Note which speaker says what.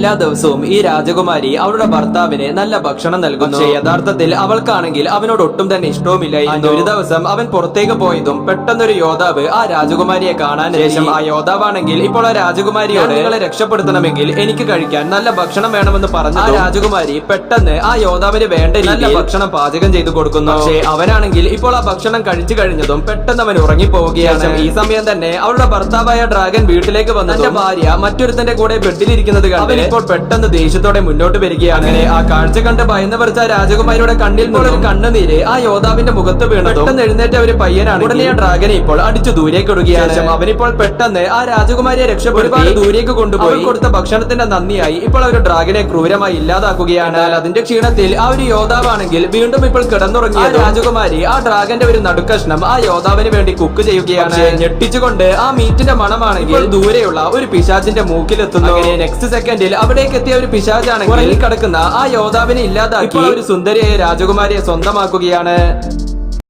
Speaker 1: എല്ലാ ദിവസവും ഈ രാജകുമാരി അവളുടെ ഭർത്താവിന് നല്ല ഭക്ഷണം നൽകുന്നു. പക്ഷേ യഥാർത്ഥത്തിൽ അവൾക്കാണെങ്കിൽ അവനോട് ഒട്ടും തന്നെ ഇഷ്ടവുമില്ലായിരുന്നു. ഒരു ദിവസം അവൻ പുറത്തേക്ക് പോയതും പെട്ടെന്നൊരു യോദ്ധാവ് ആ രാജകുമാരിയെ കാണാൻ ശേഷം ആ യോദ്ധാവാണെങ്കിൽ ഇപ്പോൾ ആ രാജകുമാരിയോട് നിങ്ങളെ രക്ഷപ്പെടുത്തണമെങ്കിൽ എനിക്ക് കഴിക്കാൻ നല്ല ഭക്ഷണം വേണമെന്ന് പറഞ്ഞു. ആ രാജകുമാരി പെട്ടെന്ന് ആ യോദ്ധാവിന് വേണ്ട നല്ല ഭക്ഷണം പാചകം ചെയ്തു കൊടുക്കുന്നു. പക്ഷേ അവനാണെങ്കിൽ ഇപ്പോൾ ആ ഭക്ഷണം കഴിച്ചു കഴിഞ്ഞതും പെട്ടെന്ന് അവൻ ഉറങ്ങിപ്പോവുകയാണ്. ഈ സമയം തന്നെ അവളുടെ ഭർത്താവായ ഡ്രാഗൻ വീട്ടിലേക്ക് വന്നു തന്റെ ഭാര്യ മറ്റൊരുത്തന്റെ കൂടെ ബെഡിലിരിക്കുന്നത് കണ്ട് ഇപ്പോൾ പെട്ടെന്ന് ദേഷ്യത്തോടെ മുന്നോട്ട് വരികയാണ്. അങ്ങനെ ആ കാഴ്ച കണ്ട് ഭയന്ന് പറിച്ച രാജകുമാരിയുടെ കണ്ണിൽ നിന്നൊരു കണ്ണുനീര് ആ യോദ്ധാവിന്റെ മുഖത്ത് വീണു. പെട്ടെന്ന് എഴുന്നേറ്റ ഒരു പയ്യനാണ്. ഉടനെ ആ ഡ്രാഗനെ ഇപ്പോൾ അടിച്ചു ദൂരേക്ക് ഇടുകയാണ്. അവനിപ്പോൾ പെട്ടെന്ന് ആ രാജകുമാരിയെ രക്ഷപ്പെടുത്തി ദൂരേക്ക് കൊണ്ടുപോയി കൊടുത്ത ഭക്ഷണത്തിന്റെ നന്ദിയായി ഇപ്പോൾ ഒരു ഡ്രാഗനെ ക്രൂരമായി ഇല്ലാതാക്കുകയാണ്. അതിന്റെ ക്ഷീണത്തിൽ ആ ഒരു യോദ്ധാവാണെങ്കിൽ വീണ്ടും ഇപ്പോൾ കിടന്നുറങ്ങിയ രാജകുമാരി ആ ഡ്രാഗന്റെ ഒരു നടുക്കഷ്ണം ആ യോദ്ധാവിന് വേണ്ടി കുക്ക് ചെയ്യുകയാണ്. ഞെട്ടിച്ചുകൊണ്ട് ആ മീറ്റിന്റെ മണമാണെങ്കിൽ ദൂരെയുള്ള ഒരു പിശാചിന്റെ മൂക്കിലെത്തുന്നു. അങ്ങനെ നെക്സ്റ്റ് സെക്കൻഡിൽ അവിടേക്ക് എത്തിയ ഒരു പിശാചാണെങ്കിൽ കിടക്കുന്ന ആ യോദ്ധാവിനെ ഇല്ലാതാക്കി ഒരു സുന്ദരിയായ രാജകുമാരിയെ സ്വന്തമാക്കുകയാണ്.